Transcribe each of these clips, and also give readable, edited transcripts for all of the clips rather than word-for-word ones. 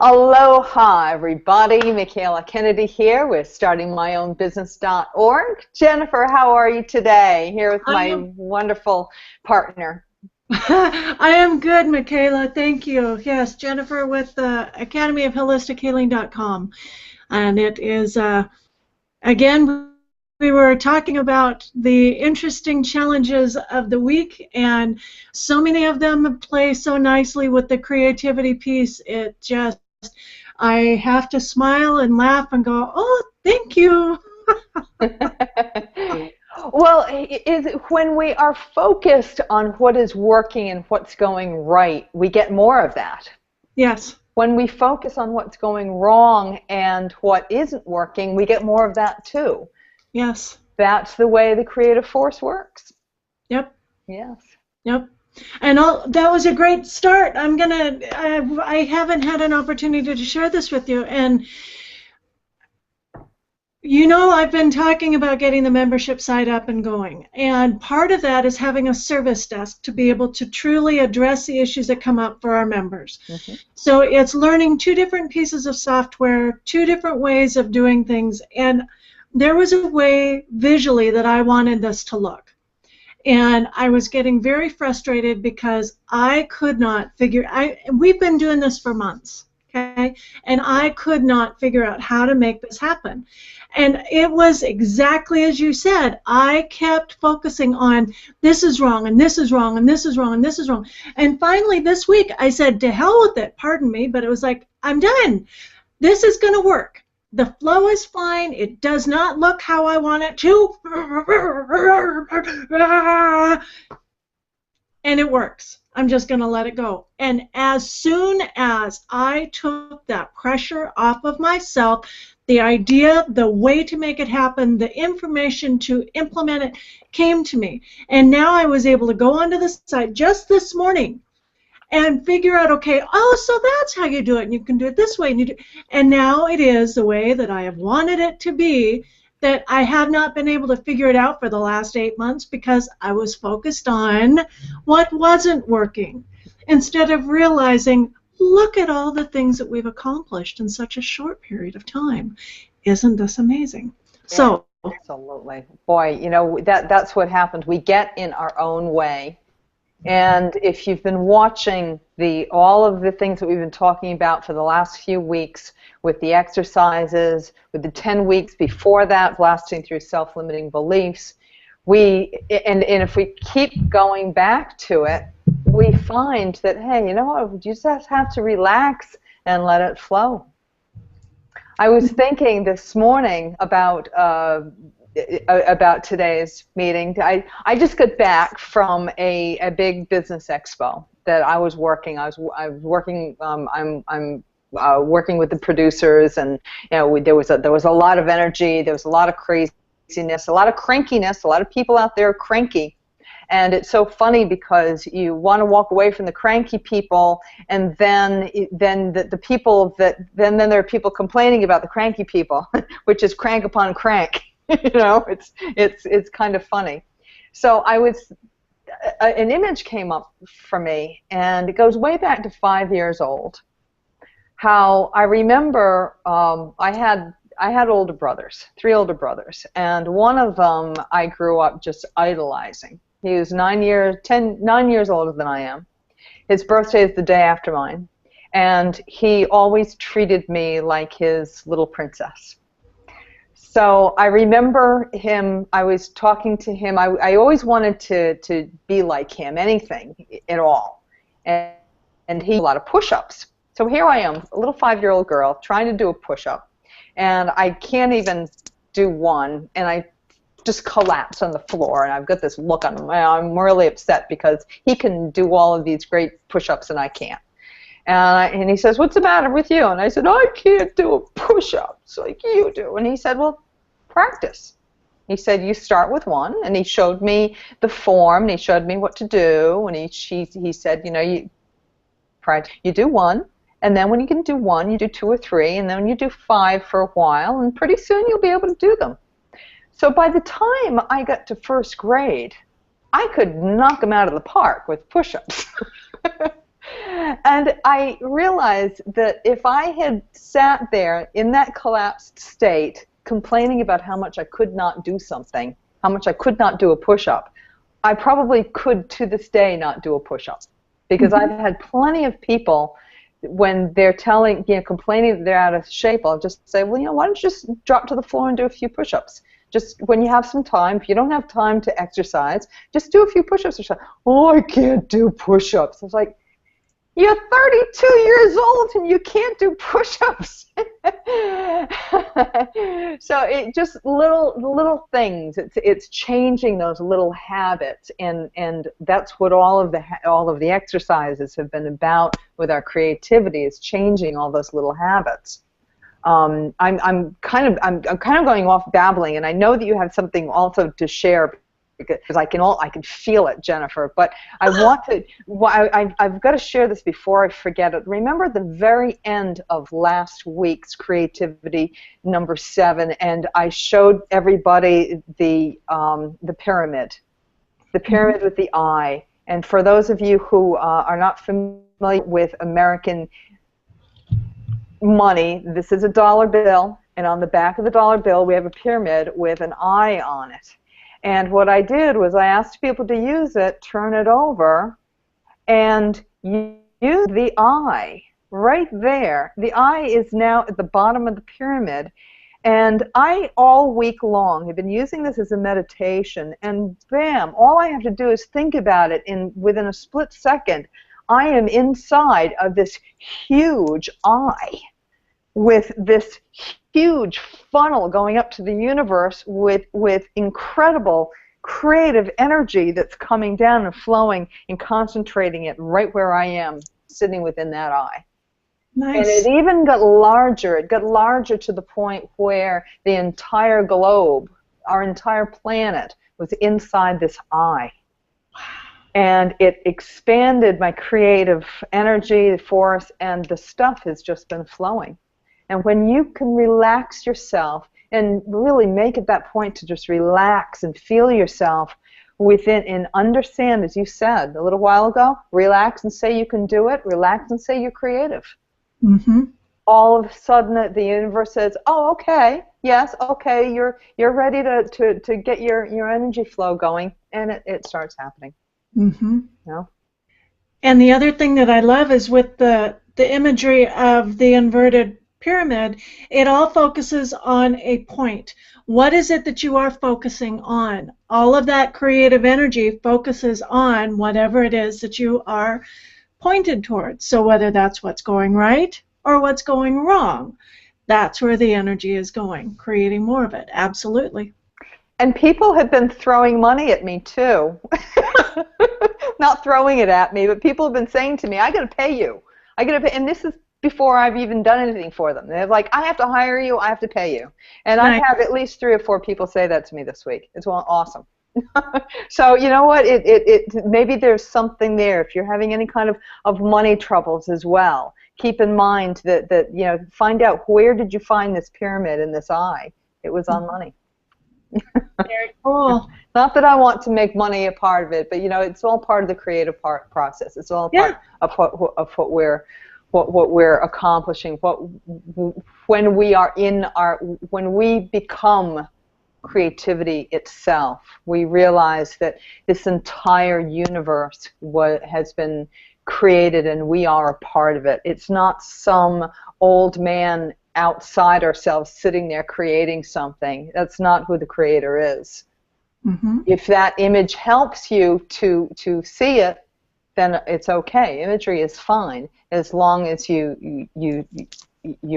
Aloha, everybody. Michaela Kennedy here with StartingMyOwnBusiness.org. Jennifer, how are you today? Here with my wonderful partner. I am good, Michaela. Thank you. Yes, Jennifer with the Academy of Holistic Healing.com. And it is, again, we were talking about the interesting challenges of the week, and so many of them play so nicely with the creativity piece. It just, I have to smile and laugh and go, oh, thank you. Well, when we are focused on what is working and what's going right, we get more of that. Yes. When we focus on what's going wrong and what isn't working, we get more of that too. Yes. That's the way the creative force works. Yep. Yes. Yep. And that was a great start. I haven't had an opportunity to share this with you. And you know, I've been talking about getting the membership site up and going. And part of that is having a service desk to be able to truly address the issues that come up for our members. Mm-hmm. So it's learning two different pieces of software, two different ways of doing things. And there was a way visually that I wanted this to look. And I was getting very frustrated because I could not figure, we've been doing this for months, okay? And I could not figure out how to make this happen. And it was exactly as you said. I kept focusing on this is wrong, and this is wrong, and this is wrong, and this is wrong. And finally this week I said, to hell with it, pardon me, but it was like, I'm done. This is going to work. The flow is fine. It does not look how I want it to. And it works. I'm just going to let it go. And as soon as I took that pressure off of myself, the idea, the way to make it happen, the information to implement it came to me. And now I was able to go onto the site just this morning and figure out, okay, oh, so that's how you do it, and you can do it this way, and now it is the way that I have wanted it to be, that I have not been able to figure it out for the last 8 months because I was focused on what wasn't working, instead of realizing, look at all the things that we've accomplished in such a short period of time. Isn't this amazing? Yeah, so absolutely. Boy, you know, that's what happens. We get in our own way. And if you've been watching all of the things that we've been talking about for the last few weeks with the exercises, with the 10 weeks before that, blasting through self-limiting beliefs, and if we keep going back to it, we find that, hey, you know what, you just have to relax and let it flow. I was thinking this morning about today's meeting. I just got back from a big business expo that I was working. I was working. I'm working with the producers, and you know, there was a lot of energy. There was a lot of craziness, a lot of crankiness. A lot of people out there are cranky, and it's so funny because you want to walk away from the cranky people, and then the people then there are people complaining about the cranky people, which is crank upon crank. You know, it's kind of funny. So an image came up for me, and it goes way back to 5 years old. How I remember I had older brothers, 3 older brothers, and one of them I grew up just idolizing. He was 9 years older than I am. His birthday is the day after mine, and he always treated me like his little princess. So I remember him, I was talking to him, I always wanted to be like him, anything at all. And he did a lot of push-ups. So here I am, a little 5-year-old girl, trying to do a push-up. And I can't even do one, and I just collapse on the floor, and I've got this look on me. I'm really upset because he can do all of these great push-ups and I can't. And he says, what's the matter with you? And I said, I can't do a push-up like you do. And he said, well, practice. He said, you start with one. And he showed me the form, and he showed me what to do. And he said, you know, you do one. And then when you can do one, you do 2 or 3. And then you do 5 for a while. And pretty soon you'll be able to do them. So by the time I got to 1st grade, I could knock them out of the park with push-ups. And I realized that if I had sat there in that collapsed state, complaining about how much I could not do something, how much I could not do a push-up, I probably could to this day not do a push-up. Because I've had plenty of people, when they're complaining that they're out of shape, I'll just say, well, why don't you just drop to the floor and do a few push-ups? Just when you have some time, if you don't have time to exercise, just do a few push-ups or something. Oh, I can't do push-ups. I was like, you're 32 years old and you can't do push-ups. So it just little things. It's changing those little habits, and that's what all of the exercises have been about with our creativity, is changing all those little habits. I'm kind of going off babbling, and I know that you have something also to share, because I can feel it, Jennifer. But I want to. I've got to share this before I forget it. Remember the very end of last week's Creativity number 7, and I showed everybody the pyramid, with the eye. And for those of you who are not familiar with American money, this is a dollar bill, and on the back of the dollar bill we have a pyramid with an eye on it. And what I did was I asked people to use it, turn it over, and use the eye right there. The eye is now at the bottom of the pyramid. And I, all week long, have been using this as a meditation, and bam, all I have to do is think about it, within a split second, I am inside of this huge eye, with this huge funnel going up to the universe with incredible creative energy that's coming down and flowing and concentrating it right where I am, sitting within that eye. Nice. And it even got larger. It got larger to the point where the entire globe, our entire planet, was inside this eye. And it expanded my creative energy, the force, and the stuff has just been flowing. And when you can relax yourself and really make it that point to just relax and feel yourself within, and understand, as you said a little while ago, relax and say you can do it, relax and say you're creative. Mm-hmm. All of a sudden the universe says, oh, okay, yes, okay, you're ready to get your energy flow going, and it starts happening. Mm-hmm. And the other thing that I love is with the imagery of the inverted pyramid, it all focuses on a point. What is it that you are focusing on? All of that creative energy focuses on whatever it is that you are pointed towards. So whether that's what's going right or what's going wrong, that's where the energy is going, creating more of it. Absolutely. And people have been throwing money at me too. Not throwing it at me, but people have been saying to me, I got to pay you. I got to pay, and this is before I've even done anything for them. They're like, I have to hire you, I have to pay you. And right. I've had at least 3 or 4 people say that to me this week. It's awesome. So you know what, maybe there's something there. If you're having any kind of money troubles as well, keep in mind that find out, where did you find this pyramid in this eye? It was on money. Very cool. Not that I want to make money a part of it, but it's all part of the creative process. It's all part of what we're accomplishing. When we become creativity itself, we realize that this entire universe has been created and we are a part of it. It's not some old man outside ourselves sitting there creating something. That's not who the creator is. Mm-hmm. If that image helps you to see it, then it's okay. Imagery is fine as long as you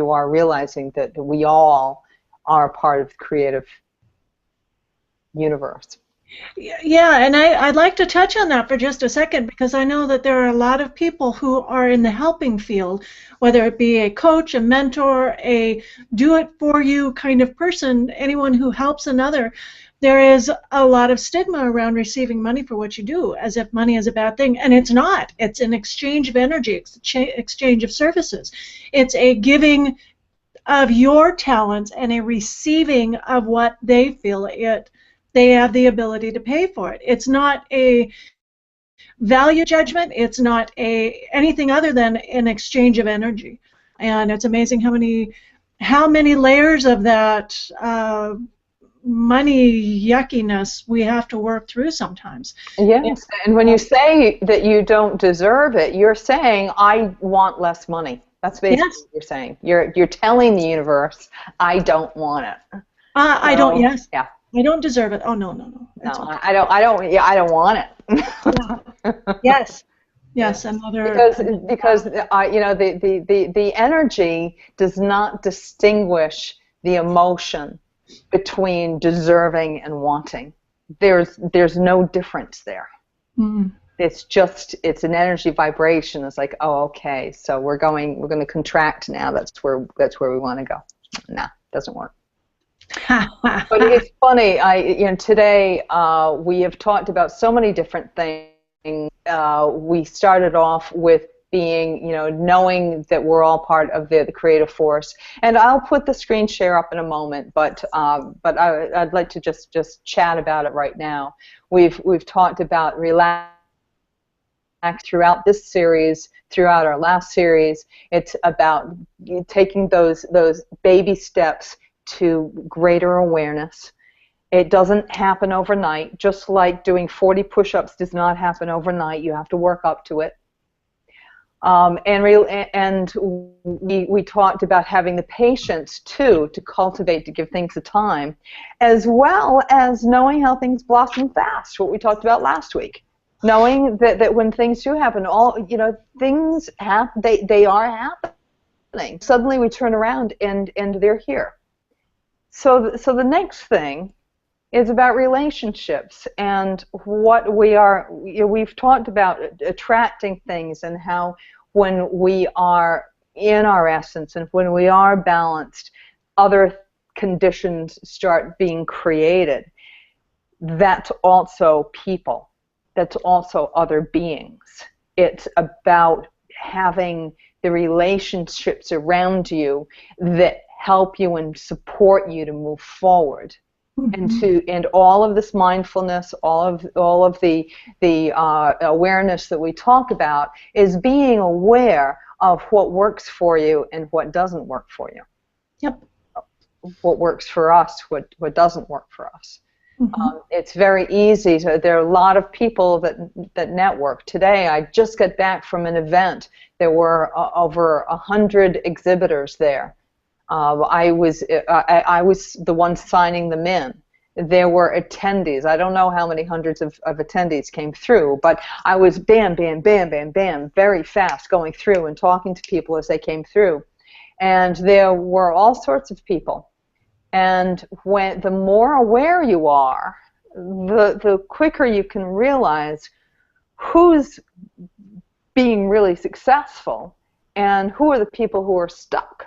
are realizing that we all are part of the creative universe. Yeah, and I'd like to touch on that for just a second, because I know that there are a lot of people who are in the helping field, whether it be a coach, a mentor, a do-it-for-you kind of person, anyone who helps another. There is a lot of stigma around receiving money for what you do, as if money is a bad thing, and it's not. It's an exchange of energy, it's an exchange of services. It's a giving of your talents and a receiving of what they feel they have the ability to pay for it. It's not a value judgment. It's not anything other than an exchange of energy. And it's amazing how many layers of that money yuckiness we have to work through sometimes. Yes, and when you say that you don't deserve it, you're saying, I want less money. That's basically what you're saying. You're telling the universe, I don't want it. I don't. Yes. Yeah. I don't deserve it. Oh no. No, okay. I don't. Yeah, I don't want it. Yeah. Yes. Yes. Another. Because the energy does not distinguish the emotion between deserving and wanting. There's no difference there. Mm. It's an energy vibration. It's like, oh, okay, so we're going to contract now. That's where we want to go. Nah, doesn't work. But it's funny. Today we have talked about so many different things. We started off with being, knowing that we're all part of the creative force. And I'll put the screen share up in a moment, but I'd like to just chat about it right now. We've talked about relax throughout this series, throughout our last series. It's about taking those baby steps to greater awareness. It doesn't happen overnight, just like doing 40 push-ups does not happen overnight. You have to work up to it. And we talked about having the patience, too, to cultivate, to give things the time, as well as knowing how things blossom fast, what we talked about last week. Knowing that when things do happen, things happen, they are happening. Suddenly we turn around and they're here. So the next thing is about relationships and what we've talked about attracting things and how when we are in our essence and when we are balanced, other conditions start being created. That's also people. That's also other beings. It's about having the relationships around you that help you and support you to move forward. Mm-hmm. And all of this mindfulness, all of the awareness that we talk about is being aware of what works for you and what doesn't work for you. Yep. What works for us, what doesn't work for us. Mm-hmm. It's very easy. There are a lot of people that network. Today, I just got back from an event. There were over 100 exhibitors there. I was the one signing them in. There were attendees. I don't know how many hundreds of attendees came through, but I was bam, bam, bam, bam, bam, very fast going through and talking to people as they came through. And there were all sorts of people. And the more aware you are, the quicker you can realize who's being really successful and who are the people who are stuck.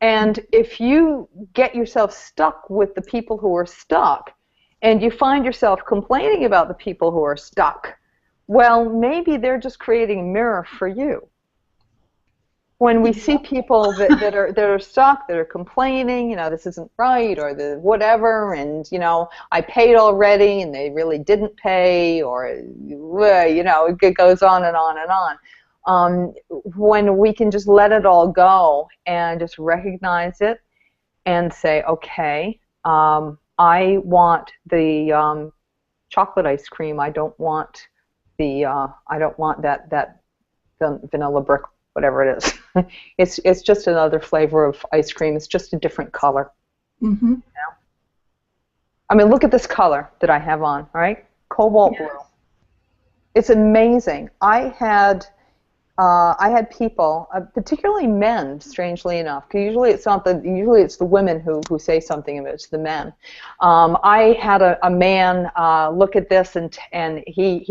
And if you get yourself stuck with the people who are stuck and you find yourself complaining about the people who are stuck, well, maybe they're just creating a mirror for you. When we see people that are stuck, that are complaining, this isn't right, or the whatever, and I paid already, and they really didn't pay, or it goes on and on and on. When we can just let it all go and just recognize it, and say, okay, I want the chocolate ice cream. I don't want that vanilla brick. Whatever it is. It's just another flavor of ice cream. It's just a different color. Mm-hmm. I mean, look at this color that I have on, all right? Cobalt blue. It's amazing. I had people, particularly men, strangely enough, because usually it's the women who say something, and it's the men. I had a man look at this, and he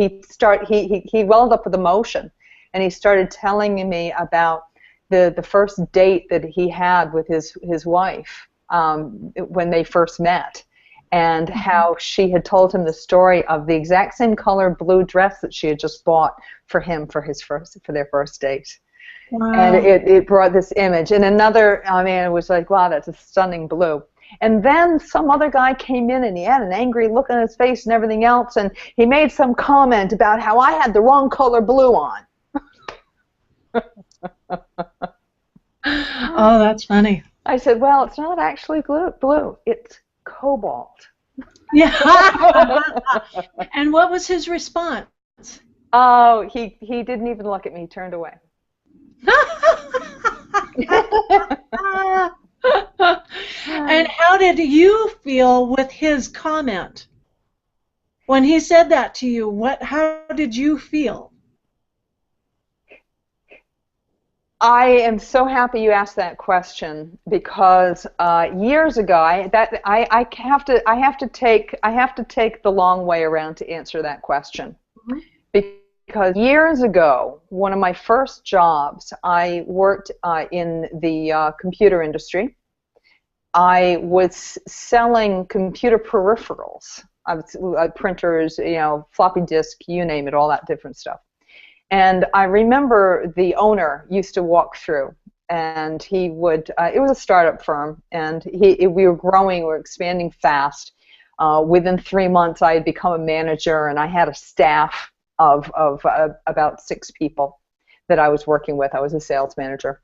welled up with emotion. And he started telling me about the first date that he had with his wife when they first met, and how she had told him the story of the exact same color blue dress that she had just bought for him for their first date. Wow. And it brought this image. And another, it was like, wow, that's a stunning blue. And then some other guy came in and he had an angry look on his face and everything else, and he made some comment about how I had the wrong color blue on. Oh, that's funny. I said, well, it's not actually blue. It's cobalt. Yeah. And what was his response? Oh, he didn't even look at me. He turned away. And how did you feel with his comment? When he said that to you, how did you feel? I am so happy you asked that question, because years ago, I have to take the long way around to answer that question. Mm-hmm. Because years ago, one of my first jobs, I worked in the computer industry. I was selling computer peripherals, printers, floppy disk, you name it, all that different stuff. And I remember the owner used to walk through, and he would, it was a startup firm, and we were growing, we were expanding fast. Within 3 months, I had become a manager, and I had a staff of about 6 people that I was working with. I was a sales manager.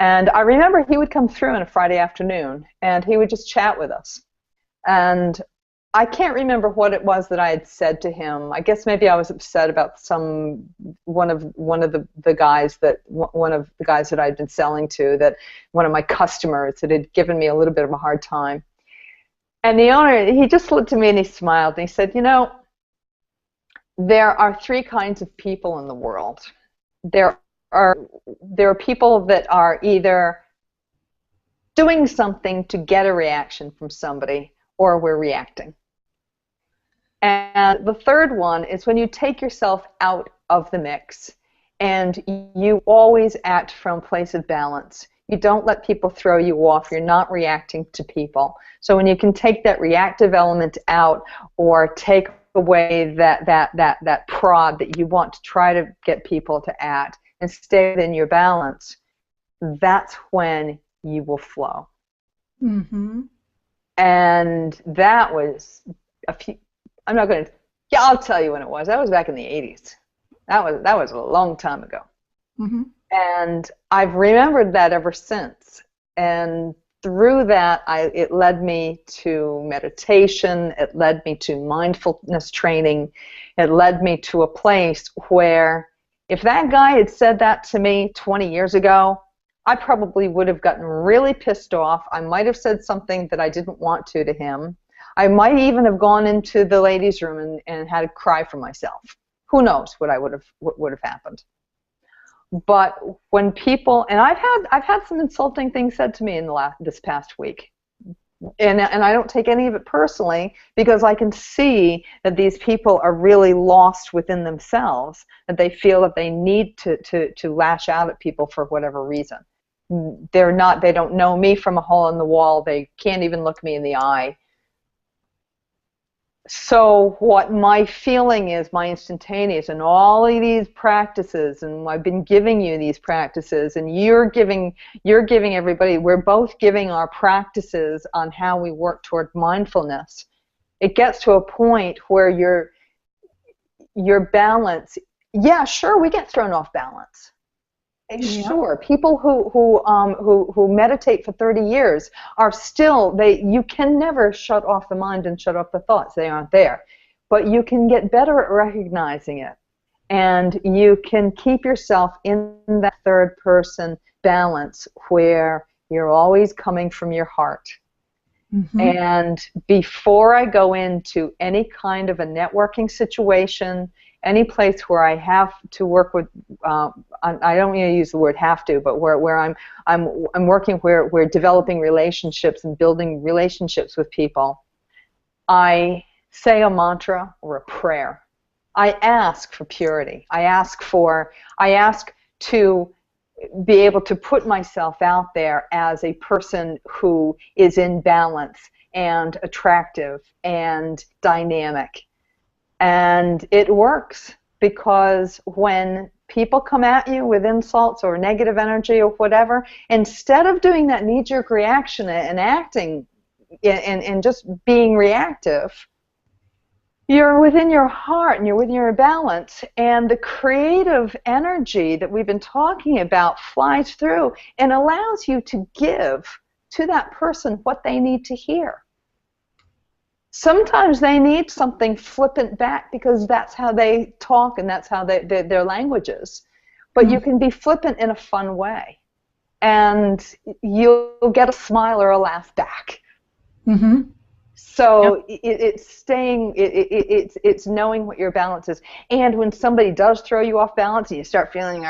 And I remember he would come through on a Friday afternoon, and he would just chat with us. And I can't remember what it was that I had said to him. I guess maybe I was upset about one of the guys that I'd been selling to, that one of my customers that had given me a little bit of a hard time. And the owner, he just looked at me and he smiled and he said, there are 3 kinds of people in the world. There are people that are either doing something to get a reaction from somebody, or we're reacting. And the third one is when you take yourself out of the mix and you always act from a place of balance. You don't let people throw you off. You're not reacting to people. So when you can take that reactive element out, or take away that prod that you want to try to get people to act, and stay within your balance, that's when you will flow. Mm-hmm. And that was I'll tell you when it was. That was back in the 80s. That was a long time ago. Mm-hmm. And I've remembered that ever since. And through that, it led me to meditation. It led me to mindfulness training. It led me to a place where, if that guy had said that to me 20 years ago, I probably would have gotten really pissed off. I might have said something that I didn't want to him. I might even have gone into the ladies' room and had a cry for myself. Who knows what would have happened. But when people, and I've had some insulting things said to me in this past week. And I don't take any of it personally, because I can see that these people are really lost within themselves, that they feel that they need to lash out at people for whatever reason. They don't know me from a hole in the wall. They can't even look me in the eye. So what my feeling is, my instantaneous, and all of these practices, and I've been giving you these practices, and you're giving everybody, we're both giving our practices on how we work toward mindfulness. It gets to a point where your balance, yeah, sure, we get thrown off balance. Yeah. Sure, people who meditate for 30 years are still, you can never shut off the mind and shut off the thoughts. They aren't there. But you can get better at recognizing it, and you can keep yourself in that third person balance where you're always coming from your heart. Mm-hmm. And before I go into any kind of a networking situation, any place where I have to work with, I don't want to use the word have to, but where I'm working, where we're developing relationships and building relationships with people, I say a mantra or a prayer. I ask for purity. I ask to be able to put myself out there as a person who is in balance and attractive and dynamic. And it works, because when people come at you with insults or negative energy or whatever, instead of doing that knee-jerk reaction and acting and just being reactive, you're within your heart and you're within your balance, and the creative energy that we've been talking about flies through and allows you to give to that person what they need to hear. Sometimes they need something flippant back because that's how they talk and that's how their language is. But you can be flippant in a fun way, and you'll get a smile or a laugh back. Mm-hmm. So it's knowing what your balance is. And when somebody does throw you off balance and you start feeling,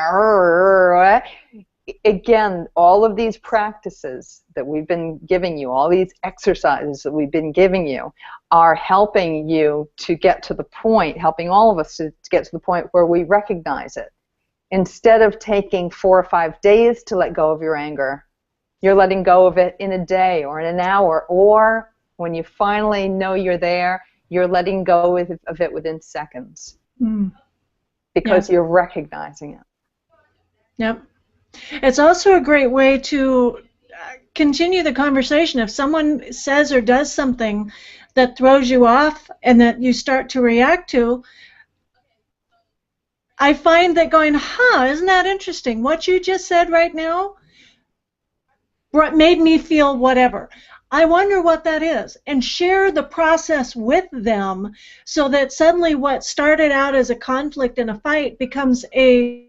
again, all of these practices that we've been giving you, all these exercises that we've been giving you, are helping you to get to the point, helping all of us to get to the point where we recognize it. Instead of taking 4 or 5 days to let go of your anger, you're letting go of it in a day or in an hour, or when you finally know you're there, you're letting go of it within seconds. Because you're recognizing it. Yep. It's also a great way to continue the conversation. If someone says or does something that throws you off and that you start to react to, I find that going, isn't that interesting? What you just said right now made me feel whatever. I wonder what that is, and share the process with them so that suddenly what started out as a conflict and a fight becomes a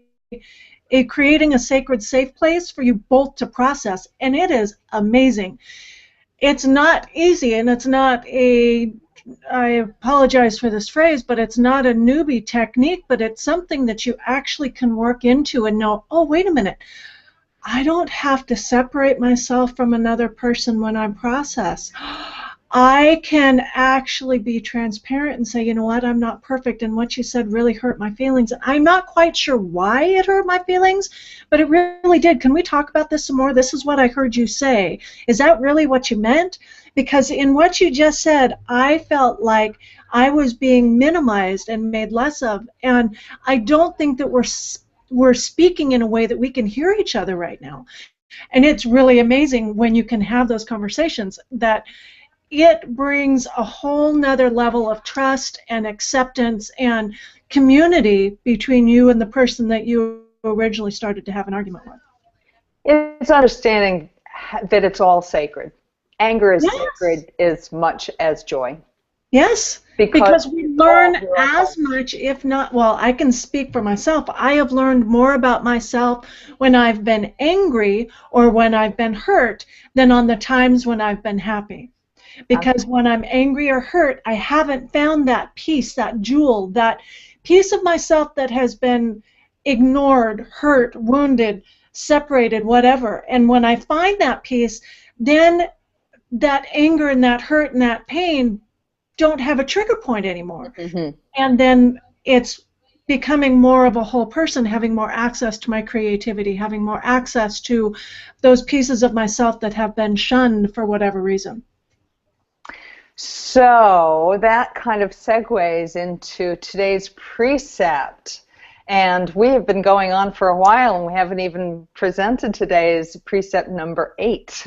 creating a sacred safe place for you both to process, and it is amazing. It's not easy, and it's not I apologize for this phrase, but it's not a newbie technique, but it's something that you actually can work into and know, oh, wait a minute, I don't have to separate myself from another person when I process. I can actually be transparent and say, you know what, I'm not perfect, and what you said really hurt my feelings. I'm not quite sure why it hurt my feelings, but it really did. Can we talk about this some more? This is what I heard you say. Is that really what you meant? Because in what you just said, I felt like I was being minimized and made less of, and I don't think that we're speaking in a way that we can hear each other right now. And it's really amazing when you can have those conversations that it brings a whole nother level of trust and acceptance and community between you and the person that you originally started to have an argument with. It's understanding that it's all sacred. Anger is sacred as much as joy. Yes, because we learn as much, if not, well, I can speak for myself. I have learned more about myself when I've been angry or when I've been hurt than on the times when I've been happy. Because when I'm angry or hurt, I haven't found that peace, that jewel, that piece of myself that has been ignored, hurt, wounded, separated, whatever. And when I find that peace, then that anger and that hurt and that pain don't have a trigger point anymore. Mm-hmm. And then it's becoming more of a whole person, having more access to my creativity, having more access to those pieces of myself that have been shunned for whatever reason. So that kind of segues into today's precept. And we have been going on for a while, and we haven't even presented today's precept number 8.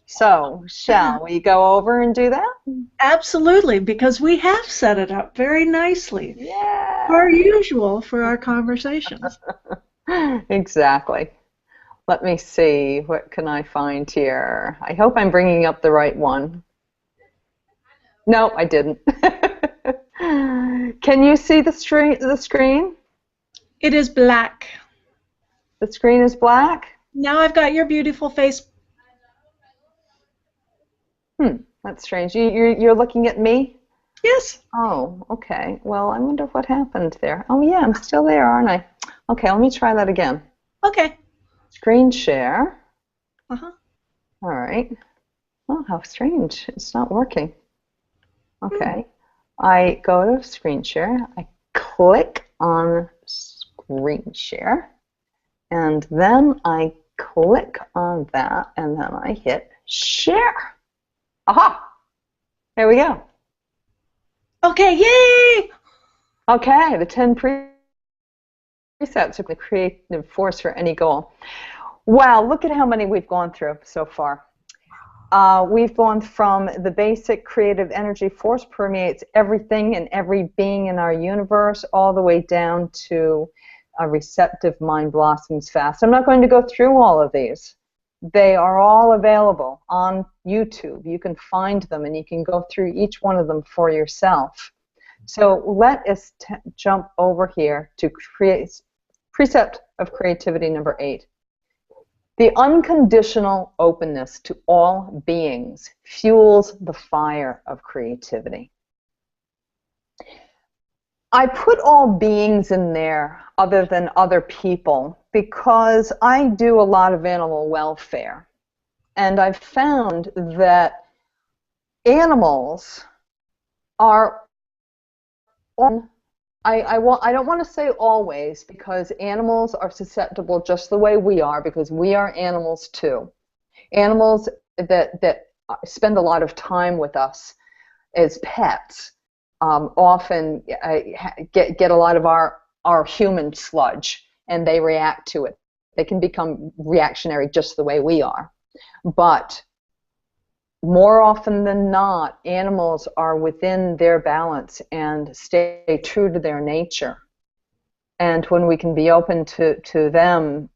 So, shall we go over and do that? Absolutely, because we have set it up very nicely. Yeah. Per usual for our conversations. Exactly. Let me see. What can I find here? I hope I'm bringing up the right one. No, I didn't. Can you see the screen? It is black. The screen is black? Now I've got your beautiful face. That's strange. You're looking at me? Yes. Oh, okay. Well, I wonder what happened there. Oh, yeah, I'm still there, aren't I? Okay, let me try that again. Okay. Screen share. Uh-huh. All right. Oh, how strange. It's not working. Okay. I go to screen share. I click on screen share. And then I click on that, and then I hit share. Aha! There we go. Okay, yay! Okay, the 10 precepts of the creative force for any goal. Wow, look at how many we've gone through so far. We've gone from the basic creative energy force permeates everything and every being in our universe, all the way down to a receptive mind blossoms fast. I'm not going to go through all of these. They are all available on YouTube. You can find them and you can go through each one of them for yourself. So let us jump over here to create Precept of Creativity number 8. The unconditional openness to all beings fuels the fire of creativity. I put all beings in there other than other people because I do a lot of animal welfare. And I've found that animals are on, I don't want to say always, because animals are susceptible just the way we are, because we are animals too. Animals that spend a lot of time with us as pets often get a lot of our human sludge, and they react to it. They can become reactionary just the way we are. But more often than not, animals are within their balance and stay true to their nature. And when we can be open to them,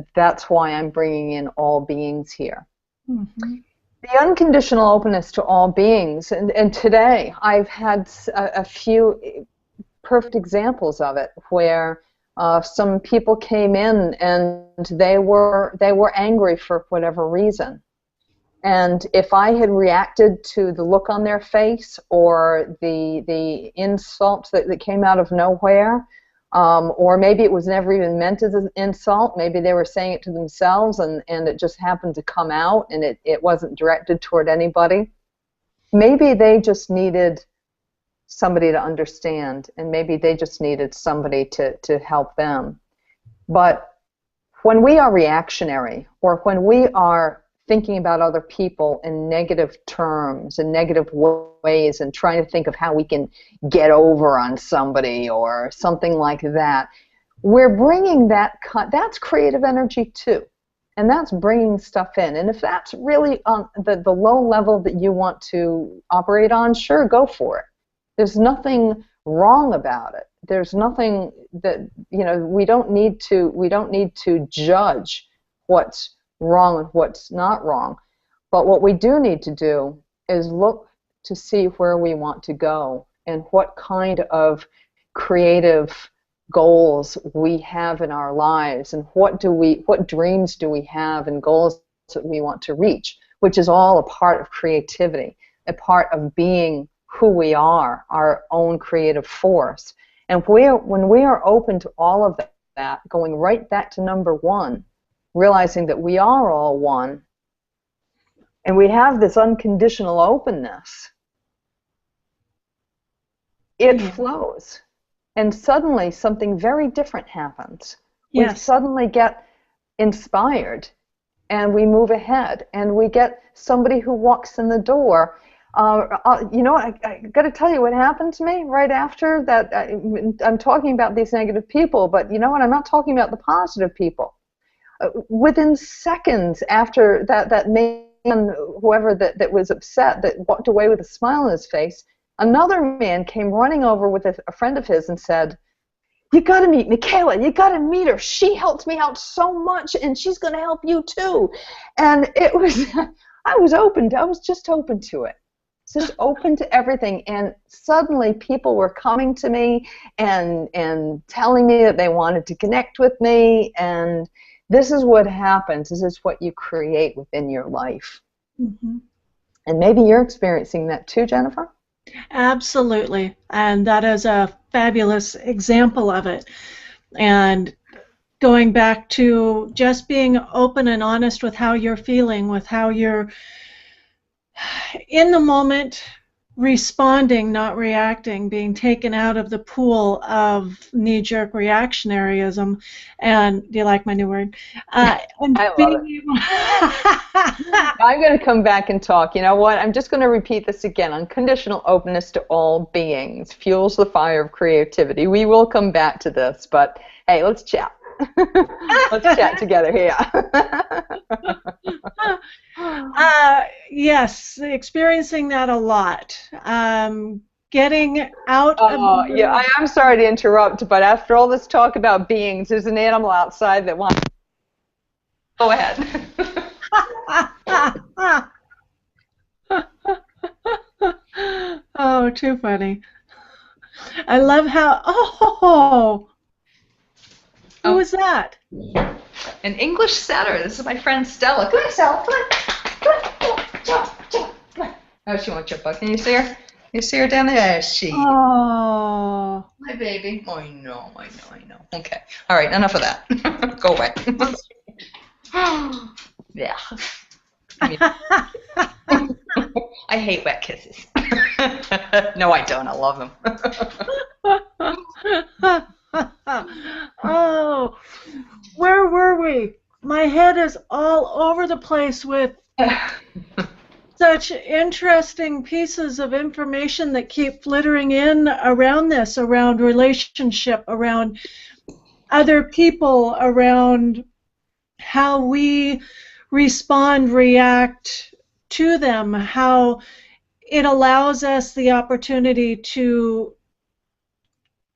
that's why I'm bringing in all beings here. Mm-hmm. The unconditional openness to all beings. And today I've had a few perfect examples of it where some people came in and they were angry for whatever reason. And if I had reacted to the look on their face or the insult that came out of nowhere, or maybe it was never even meant as an insult, maybe they were saying it to themselves and it just happened to come out and it wasn't directed toward anybody, maybe they just needed somebody to understand, and maybe they just needed somebody to help them. But when we are reactionary, or when we are thinking about other people in negative terms, in negative ways, and trying to think of how we can get over on somebody or something like that, we're bringing that's creative energy too. And that's bringing stuff in. And if that's really on the low level that you want to operate on, sure, go for it. There's nothing wrong about it. There's nothing that, we don't need to judge what's wrong and what's not wrong. But what we do need to do is look to see where we want to go and what kind of creative goals we have in our lives, and what dreams do we have and goals that we want to reach, which is all a part of creativity, a part of being who we are, our own creative force. And when we are open to all of that, going right back to number 1, realizing that we are all one, and we have this unconditional openness, it flows. And suddenly something very different happens. Yes. We suddenly get inspired, and we move ahead, and we get somebody who walks in the door. I got to tell you what happened to me right after that. I'm talking about these negative people, but you know what? I'm not talking about the positive people. Within seconds after that man, whoever that was upset, that walked away with a smile on his face, another man came running over with a friend of his and said, "You got to meet Michaela. You got to meet her. She helped me out so much, and she's going to help you too." And it was, I was just open to it. Just open to everything, and suddenly people were coming to me and telling me that they wanted to connect with me, and this is what happens. This is what you create within your life. Mm-hmm. And maybe you're experiencing that too, Jennifer? Absolutely. And that is a fabulous example of it. And going back to just being open and honest with how you're feeling, with how you're in the moment, responding, not reacting, being taken out of the pool of knee-jerk reactionaryism, and do you like my new word? I love it. I'm going to come back and talk. You know what? I'm just going to repeat this again. Unconditional openness to all beings fuels the fire of creativity. We will come back to this, but hey, let's chat. Let's chat together here. Yes, experiencing that a lot. Getting out of Oh, yeah, I'm sorry to interrupt, but after all this talk about beings, there's an animal outside that wants. Go ahead. Oh, too funny. I love how, oh, who was that? An English setter. This is my friend Stella. Come on, Stella. Come on. Come on. Oh, she wants your bug. Can you see her? You see her down there? There she. Oh. My baby. Oh, I know. Okay. All right. Enough of that. Go away. Yeah. I hate wet kisses. No, I don't. I love them. Oh, where were we? My head is all over the place with such interesting pieces of information that keep flittering in around this, around relationship, around other people, around how we respond, react to them, how it allows us the opportunity to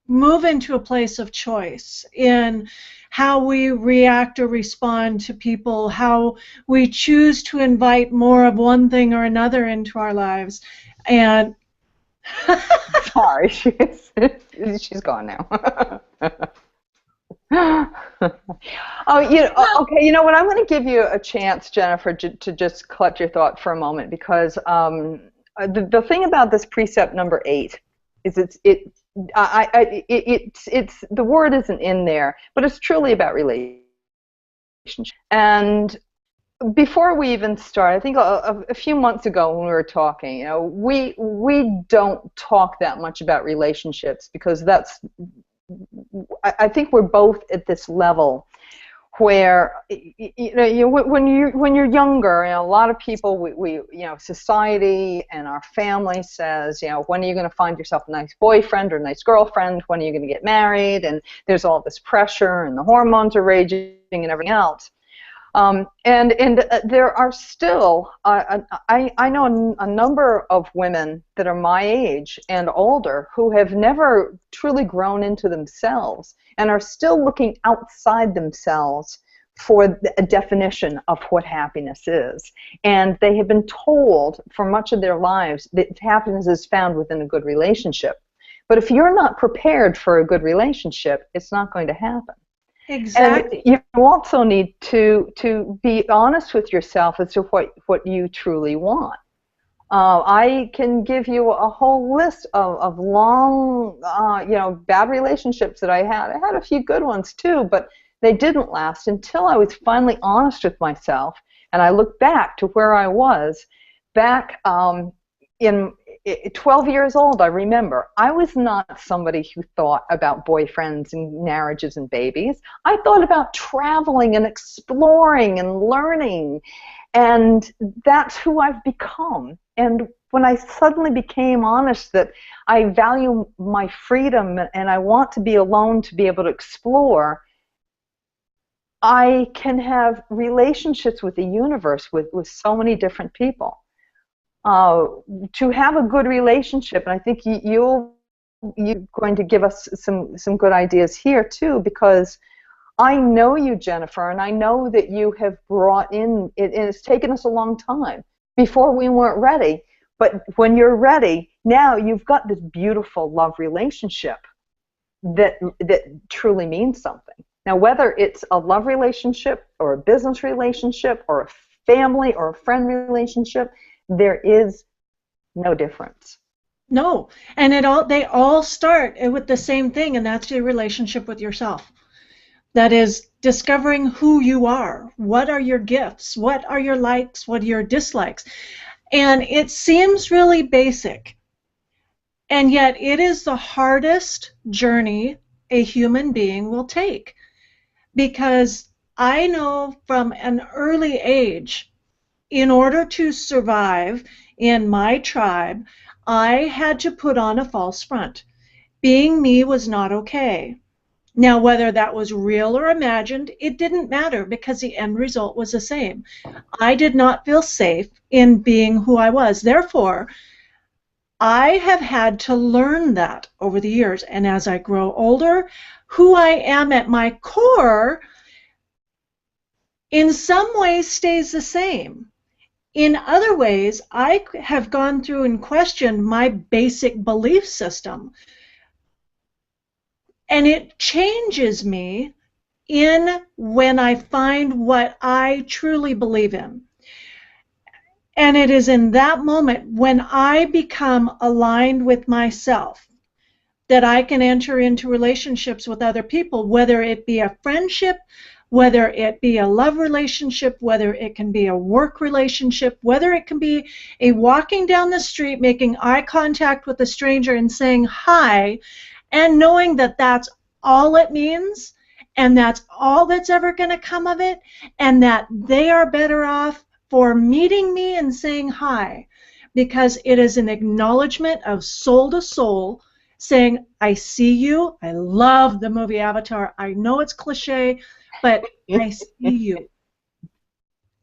move into a place of choice in how we react or respond to people, how we choose to invite more of one thing or another into our lives. And sorry, she's gone now. Oh, okay. You know what? I'm going to give you a chance, Jennifer, to just collect your thought for a moment, because the thing about this precept number 8 is it's the word isn't in there, but it's truly about relationship. And before we even start, I think a few months ago when we were talking, we don't talk that much about relationships, because I think we're both at this level where when you're younger, a lot of people, we society and our family says, when are you going to find yourself a nice boyfriend or a nice girlfriend? When are you going to get married? And there's all this pressure, and the hormones are raging and everything else. And there are still, I know a number of women that are my age and older who have never truly grown into themselves and are still looking outside themselves for a definition of what happiness is. And they have been told for much of their lives that happiness is found within a good relationship. But if you're not prepared for a good relationship, it's not going to happen. exactly. And you also need to be honest with yourself as to what you truly want. I can give you a whole list of long, bad relationships that I had. I had a few good ones too, but they didn't last until I was finally honest with myself, and I looked back to where I was back in 12 years old. I remember I was not somebody who thought about boyfriends and marriages and babies. I thought about traveling and exploring and learning, and that's who I've become. And when I suddenly became honest that I value my freedom and I want to be alone to be able to explore, I can have relationships with the universe with so many different people. To have a good relationship, and I think you're going to give us some good ideas here too, because I know you, Jennifer, and I know that you have brought in, and it's taken us a long time. Before we weren't ready, but when you're ready, now you've got this beautiful love relationship that truly means something. Now, whether it's a love relationship or a business relationship or a family or a friend relationship, there is no difference. No, and they all start with the same thing, and that's your relationship with yourself. That is discovering who you are. What are your gifts? What are your likes? What are your dislikes? And it seems really basic, and yet it is the hardest journey a human being will take, because I know from an early age, in order to survive in my tribe, I had to put on a false front. Being me was not okay. Now, whether that was real or imagined, it didn't matter because the end result was the same. I did not feel safe in being who I was. Therefore, I have had to learn that over the years. And as I grow older, who I am at my core in some ways stays the same. In other ways, I have gone through and questioned my basic belief system. And it changes me in when I find what I truly believe in. And it is in that moment when I become aligned with myself that I can enter into relationships with other people, whether it be a friendship, whether it be a love relationship, whether it can be a work relationship, whether it can be a walking down the street, making eye contact with a stranger and saying hi, and knowing that that's all it means, and that's all that's ever going to come of it, and that they are better off for meeting me and saying hi, because it is an acknowledgement of soul to soul, saying, I see you. I love the movie Avatar. I know it's cliche, but I see you.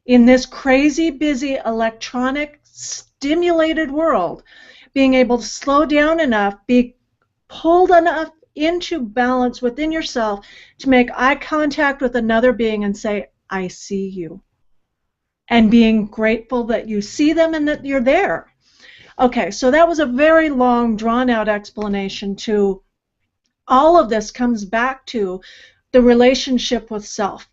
In this crazy, busy, electronic, stimulated world, being able to slow down enough, be pulled enough into balance within yourself to make eye contact with another being and say, I see you. And being grateful that you see them and that you're there. Okay, so that was a very long, drawn-out explanation to all of this comes back to the relationship with self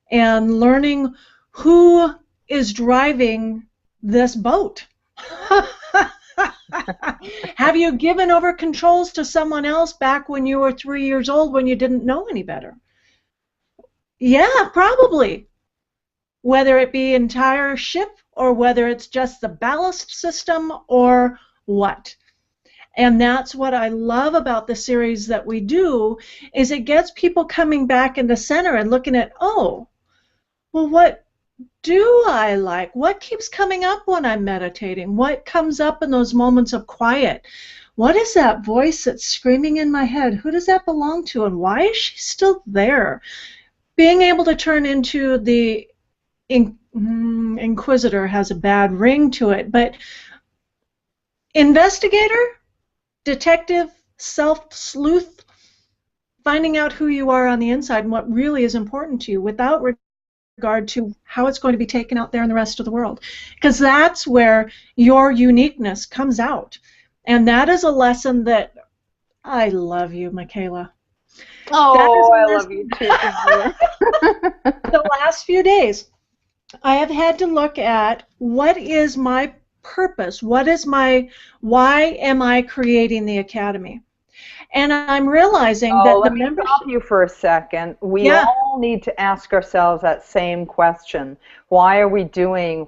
and learning who is driving this boat. Have you given over controls to someone else back when you were 3 years old when you didn't know any better? Yeah, probably. Whether it be entire ship or whether it's just the ballast system or what. And that's what I love about the series that we do, is it gets people coming back into center and looking at, oh, well, what do I like? What keeps coming up when I'm meditating? What comes up in those moments of quiet? What is that voice that's screaming in my head? Who does that belong to, and why is she still there? Being able to turn into the inquisitor has a bad ring to it, but investigator, detective, self-sleuth, finding out who you are on the inside and what really is important to you without regard to how it's going to be taken out there in the rest of the world. Because that's where your uniqueness comes out. And that is a lesson that I love you, Michaela. Oh, I love you too. The last few days, I have had to look at what is my purpose, why am I creating the Academy? And I'm realizing that let the me membership... stop you for a second. We Yeah. all need to ask ourselves that same question. Why are we doing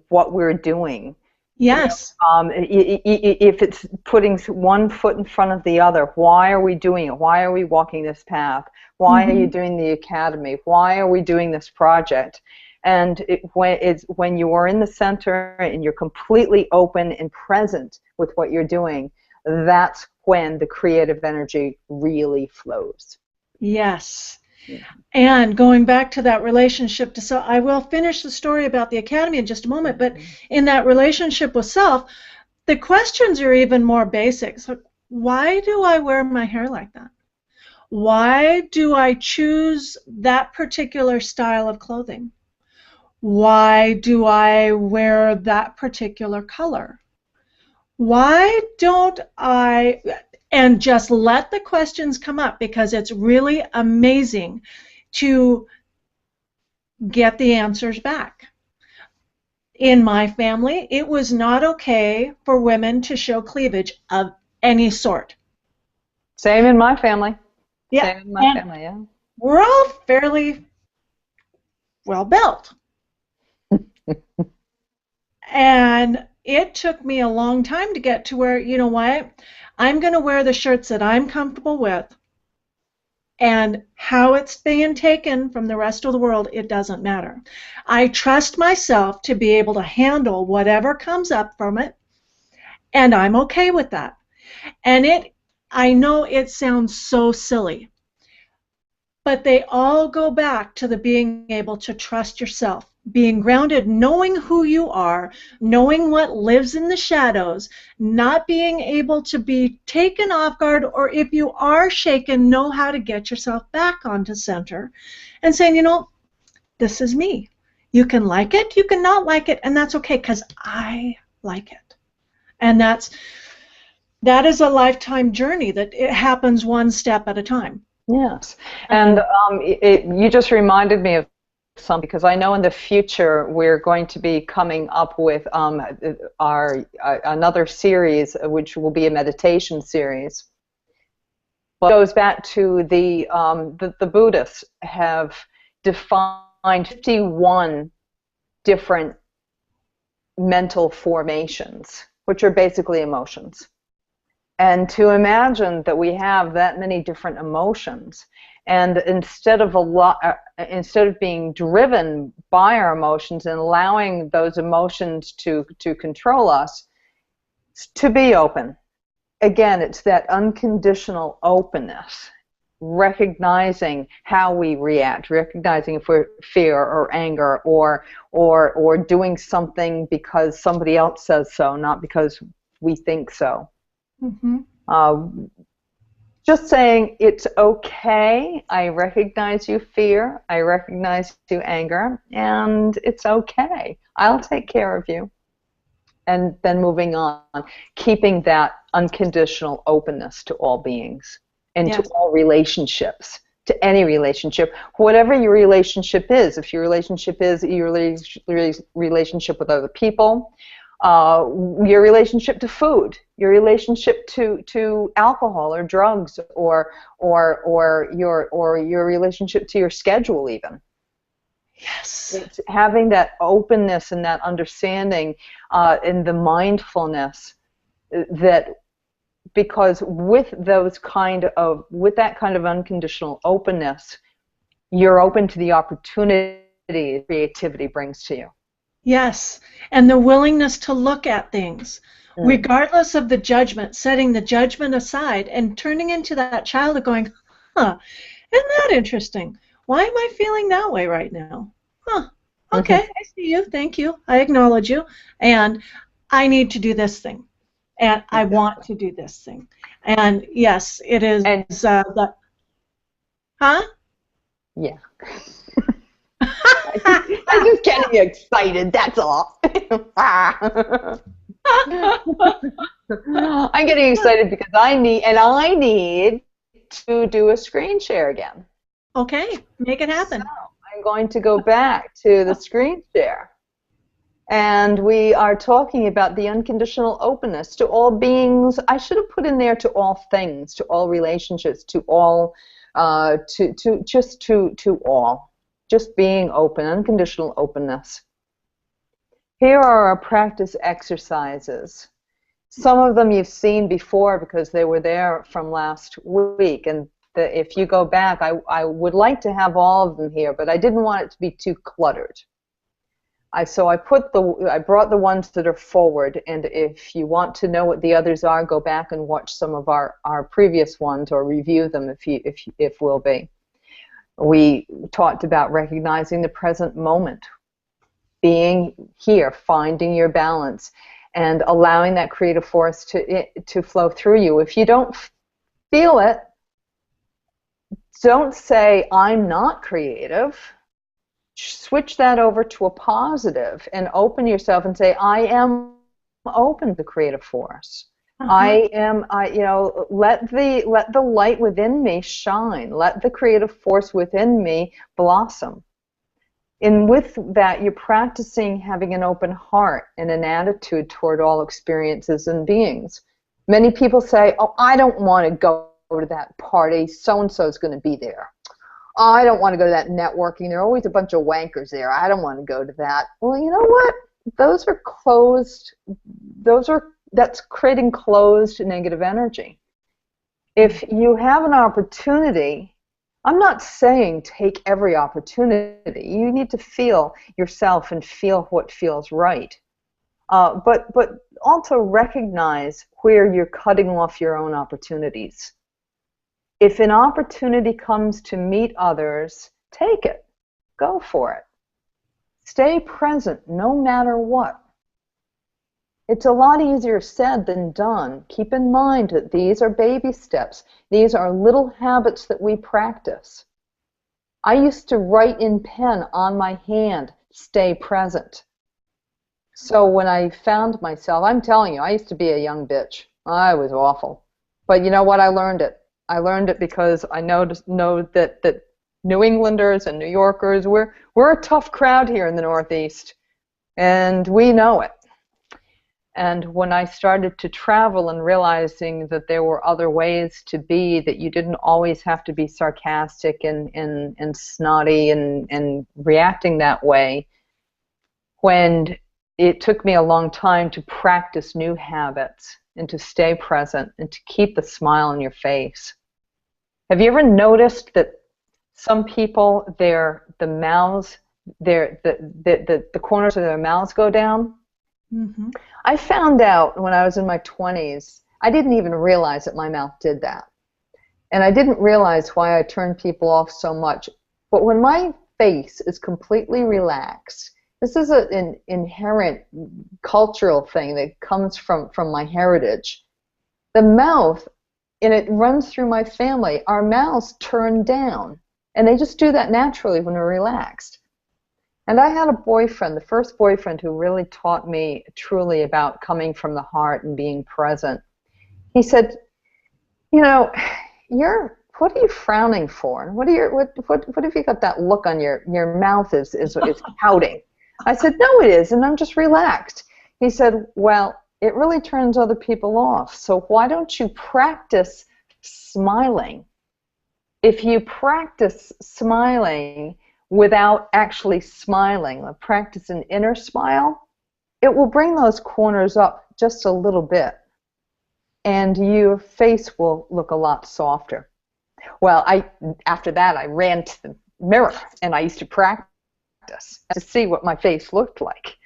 what we're doing? Yes. If it's putting one foot in front of the other, why are we doing it? Why are we walking this path? Why are you doing the Academy? Why are we doing this project? And when you are in the center and you're completely open and present with what you're doing, that's when the creative energy really flows. Yes. Yeah. And going back to that relationship to self, I will finish the story about the Academy in just a moment, but in that relationship with self, the questions are even more basic. So why do I wear my hair like that? Why do I choose that particular style of clothing? Why do I wear that particular color? Why don't I... And just let the questions come up, because it's really amazing to get the answers back. In my family, it was not okay for women to show cleavage of any sort. Same in my family. Yeah. Same in my family, yeah. We're all fairly well built. And it took me a long time to get to where, you know what, I'm going to wear the shirts that I'm comfortable with, and how it's being taken from the rest of the world, it doesn't matter. I trust myself to be able to handle whatever comes up from it, and I'm okay with that. And I know it sounds so silly, but they all go back to the being able to trust yourself, being grounded, knowing who you are, knowing what lives in the shadows, not being able to be taken off guard, or if you are shaken, know how to get yourself back onto center and saying, you know, this is me. You can like it, you can not like it, and that's okay because I like it. And that is a lifetime journey that it happens one step at a time. Yes, and you just reminded me of something, because I know in the future we're going to be coming up with another series, which will be a meditation series. But it goes back to the Buddhists have defined 51 different mental formations, which are basically emotions. And to imagine that we have that many different emotions, and instead of being driven by our emotions and allowing those emotions to control us, to be open. Again, it's that unconditional openness, recognizing how we react, recognizing if we're fear or anger or doing something because somebody else says so, not because we think so. Mm-hmm. Just saying, it's okay, I recognize you fear, I recognize you anger, and it's okay, I'll take care of you. And then moving on, keeping that unconditional openness to all beings and to all relationships, to any relationship, whatever your relationship is. If your relationship is your relationship with other people, your relationship to food, your relationship to alcohol or drugs, or your relationship to your schedule, even. Yes. It's having that openness and that understanding and the mindfulness that, because with that kind of unconditional openness, you're open to the opportunity creativity brings to you. Yes, and the willingness to look at things, regardless of the judgment, setting the judgment aside and turning into that child of going, huh, isn't that interesting? Why am I feeling that way right now? Huh, okay, I see you, thank you, I acknowledge you, and I need to do this thing, and I want to do this thing. And yes, it is that, huh? Yeah. I'm just getting excited, that's all. I'm getting excited because I need to do a screen share again. Okay, make it happen. So I'm going to go back to the screen share. And we are talking about the unconditional openness to all beings. I should have put in there to all things, to all relationships, to all, to all. Just being open, unconditional openness. Here are our practice exercises. Some of them you've seen before because they were there from last week. And if you go back, I would like to have all of them here, but I didn't want it to be too cluttered. So I brought the ones that are forward, and if you want to know what the others are, go back and watch some of our previous ones, or review them if will be. We talked about recognizing the present moment, being here, finding your balance, and allowing that creative force to flow through you. If you don't feel it, don't say, I'm not creative. Switch that over to a positive and open yourself and say, I am open to creative force. I am, let the light within me shine. Let the creative force within me blossom. And with that, you're practicing having an open heart and an attitude toward all experiences and beings. Many people say, oh, I don't want to go to that party. So-and-so is going to be there. Oh, I don't want to go to that networking. There are always a bunch of wankers there. I don't want to go to that. Well, you know what? Those are closed. That's creating closed negative energy. If you have an opportunity, I'm not saying take every opportunity. You need to feel yourself and feel what feels right. But also recognize where you're cutting off your own opportunities. If an opportunity comes to meet others, take it. Go for it. Stay present no matter what. It's a lot easier said than done. Keep in mind that these are baby steps. These are little habits that we practice. I used to write in pen on my hand, stay present. So when I found myself, I'm telling you, I used to be a young bitch. I was awful. But you know what? I learned it. I learned it because I know that New Englanders and New Yorkers, we're a tough crowd here in the Northeast, and we know it. And when I started to travel and realizing that there were other ways to be, that you didn't always have to be sarcastic and snotty and reacting that way, when it took me a long time to practice new habits and to stay present and to keep the smile on your face. Have you ever noticed that some people, the corners of their mouths go down? Mm-hmm. I found out when I was in my 20s, I didn't even realize that my mouth did that. And I didn't realize why I turned people off so much. But when my face is completely relaxed, this is an inherent cultural thing that comes from my heritage. The mouth, and it runs through my family, our mouths turn down. And they just do that naturally when we're relaxed. And I had a boyfriend, the first boyfriend who really taught me truly about coming from the heart and being present. He said, you know, what are you frowning for? What have you got that look on your mouth is pouting? I said, no, it isn't. I'm just relaxed. He said, well, it really turns other people off. So why don't you practice smiling? If you practice smiling without actually smiling, practice an inner smile, it will bring those corners up just a little bit, and your face will look a lot softer. Well, after that, I ran to the mirror, and I used to practice to see what my face looked like.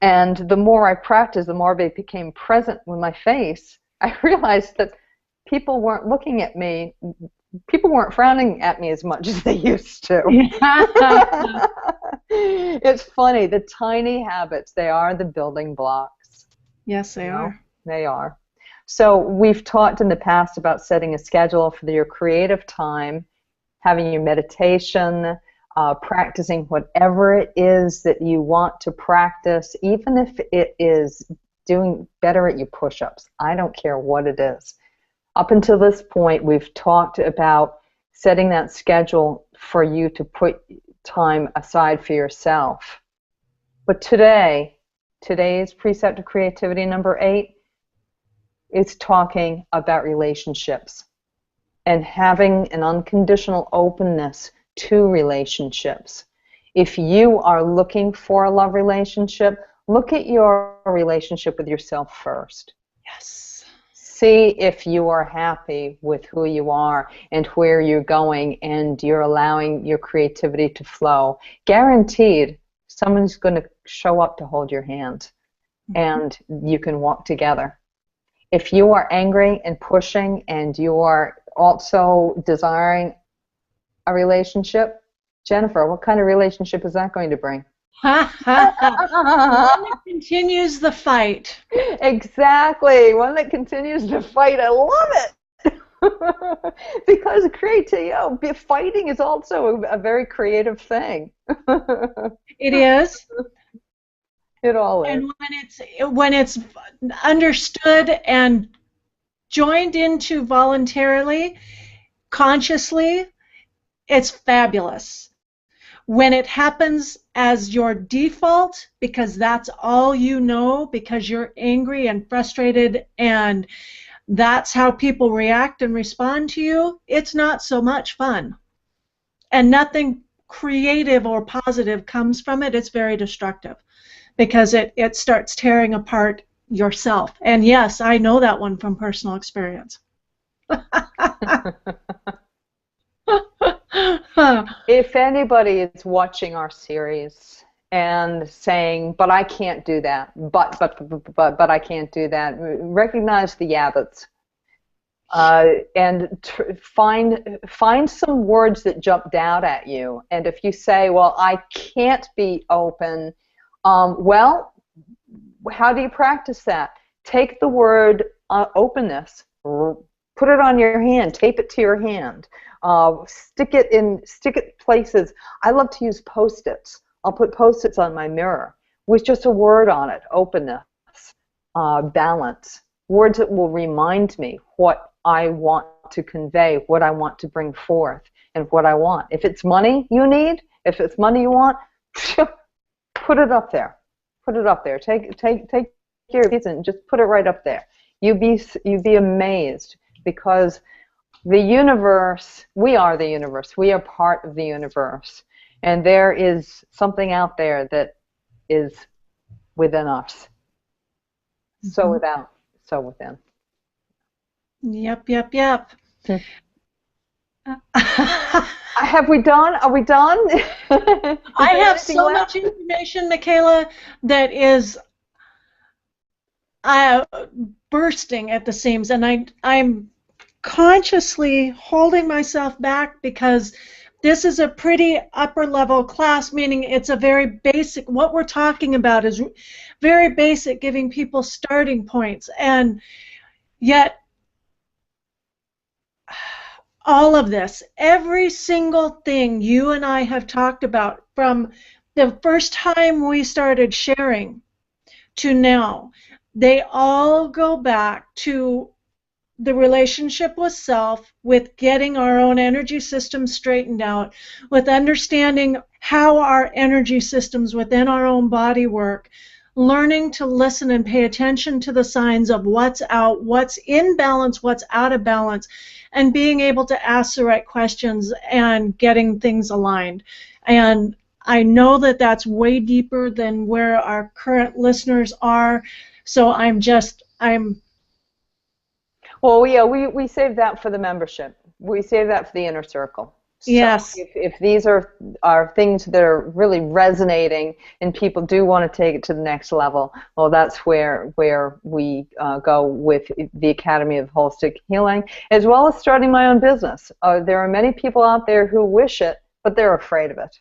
And the more I practiced, the more I became present with my face. I realized that people weren't looking at me. People weren't frowning at me as much as they used to. It's funny, the tiny habits, they are the building blocks. Yes, they are. They are. So we've talked in the past about setting a schedule for your creative time, having your meditation, practicing whatever it is that you want to practice, even if it is doing better at your push-ups. I don't care what it is. Up until this point, we've talked about setting that schedule for you to put time aside for yourself. But today's Precept of Creativity number 8 is talking about relationships and having an unconditional openness to relationships. If you are looking for a love relationship, look at your relationship with yourself first. Yes. See if you are happy with who you are and where you're going, and you're allowing your creativity to flow. Guaranteed, someone's going to show up to hold your hand, and you can walk together. If you are angry and pushing, and you are also desiring a relationship, Jennifer, what kind of relationship is that going to bring? One that continues the fight. Exactly. One that continues to fight. I love it. Because fighting is also a very creative thing. It is. It all is. And when it's understood and joined into voluntarily, consciously, it's fabulous. When it happens as your default, because that's all you know, because you're angry and frustrated and that's how people react and respond to you, it's not so much fun. And nothing creative or positive comes from it. It's very destructive because it starts tearing apart yourself. And yes, I know that one from personal experience. If anybody is watching our series and saying, but I can't do that, but I can't do that, recognize the yabbits. and find some words that jumped out at you. And if you say, well, I can't be open, well, how do you practice that? Take the word openness, put it on your hand, tape it to your hand, stick it places. I love to use Post-its. I'll put Post-its on my mirror with just a word on it: openness, balance. Words that will remind me what I want to convey, what I want to bring forth, and what I want. If it's money you need, if it's money you want, put it up there. Put it up there. Take your piece and just put it right up there. You'd be amazed, because the universe, we are the universe. We are part of the universe. And there is something out there that is within us. So without, so within. Yep. Have we done? Are we done? I have so much information, Michaela, that is bursting at the seams, and I'm consciously holding myself back, because this is a pretty upper level class, meaning it's a very basic, what we're talking about is very basic, giving people starting points, and yet all of this, every single thing you and I have talked about from the first time we started sharing to now, they all go back to the relationship with self, with getting our own energy system straightened out, with understanding how our energy systems within our own body work, learning to listen and pay attention to the signs of what's out, what's in balance, what's out of balance, and being able to ask the right questions and getting things aligned. And I know that that's way deeper than where our current listeners are, so Well, yeah, we save that for the membership. We save that for the inner circle. Yes. So if these are things that are really resonating and people do want to take it to the next level, well, that's where we go with the Academy of Holistic Healing, as well as starting my own business. There are many people out there who wish it, but they're afraid of it.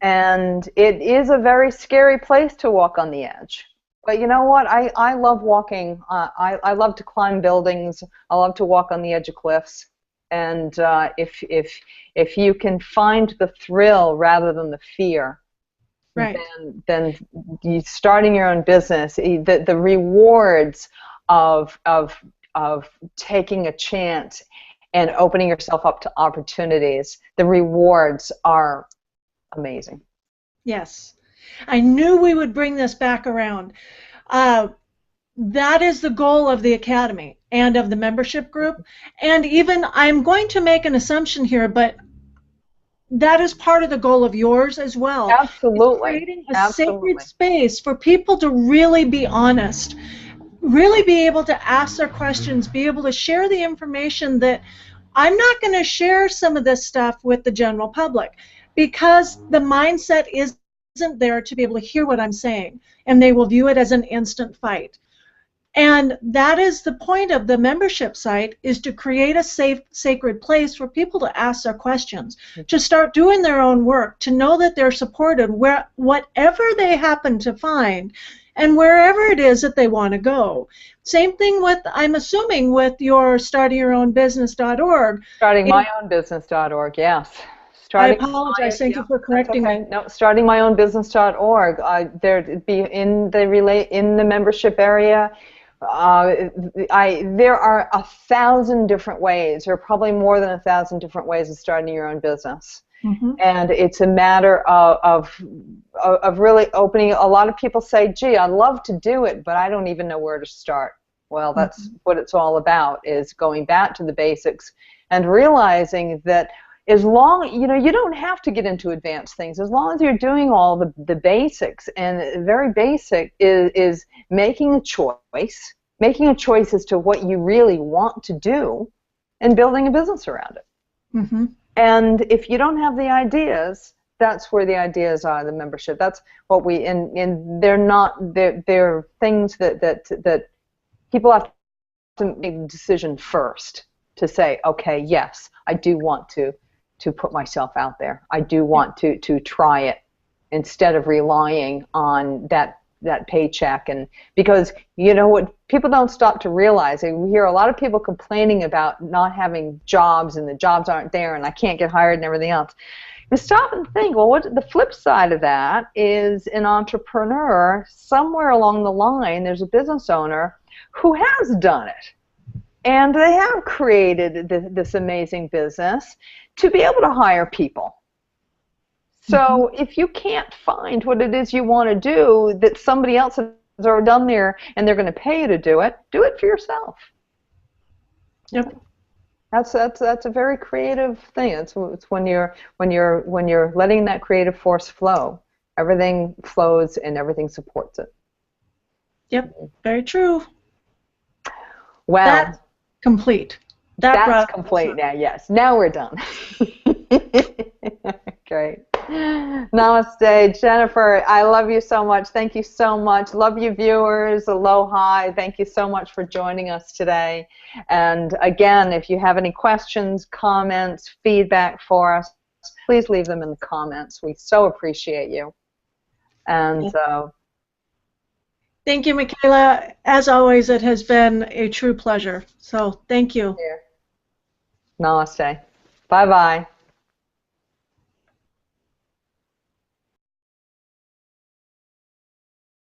And it is a very scary place to walk on the edge. But you know what? I love walking. I love to climb buildings. I love to walk on the edge of cliffs. And if you can find the thrill rather than the fear, right, then you starting your own business, the rewards of taking a chance and opening yourself up to opportunities, the rewards are amazing. Yes. I knew we would bring this back around. That is the goal of the Academy and of the membership group. And even, I'm going to make an assumption here, but that is part of the goal of yours as well. Absolutely. It's creating a sacred space for people to really be honest, really be able to ask their questions, be able to share the information that I'm not going to share some of this stuff with the general public, because the mindset isn't there to be able to hear what I'm saying, and they will view it as an instant fight. And that is the point of the membership site, is to create a safe, sacred place for people to ask their questions, to start doing their own work, to know that they're supported whatever they happen to find and wherever it is that they want to go. Same thing with, I'm assuming, with your startingyourownbusiness.org. Startingmyownbusiness.org, yes. I apologize. Thank you for correcting me. No, startingmyownbusiness.org. There be in the membership area. There are 1,000 different ways, or probably more than 1,000 different ways of starting your own business. And it's a matter of really opening. A lot of people say, "Gee, I'd love to do it, but I don't even know where to start." Well, that's what it's all about: is going back to the basics and realizing that. As long, you don't have to get into advanced things. As long as you're doing all the basics, and very basic is making a choice as to what you really want to do, and building a business around it. And if you don't have the ideas, that's where the ideas are. The membership. That's what and they're things that people have to make a decision first to say, okay, yes, I do want to put myself out there. I do want to try it instead of relying on that paycheck. And because you know what people don't stop to realize, and we hear a lot of people complaining about not having jobs and the jobs aren't there and I can't get hired and everything else. You stop and think, well, what the flip side of that is an entrepreneur somewhere along the line, there's a business owner who has done it. And they have created this amazing business to be able to hire people. So if you can't find what it is you want to do that somebody else has already done there and they're going to pay you to do it for yourself. Yep. That's a very creative thing. It's when you're letting that creative force flow. Everything flows and everything supports it. Yep. Very true. Well, that's complete. That's complete now. Yes. Now we're done. Great. Namaste, Jennifer. I love you so much. Thank you so much. Love you, viewers. Aloha. Thank you so much for joining us today. And again, if you have any questions, comments, feedback for us, please leave them in the comments. We so appreciate you. And thank you, Michaela. As always, it has been a true pleasure. So thank you. Namaste. Bye-bye.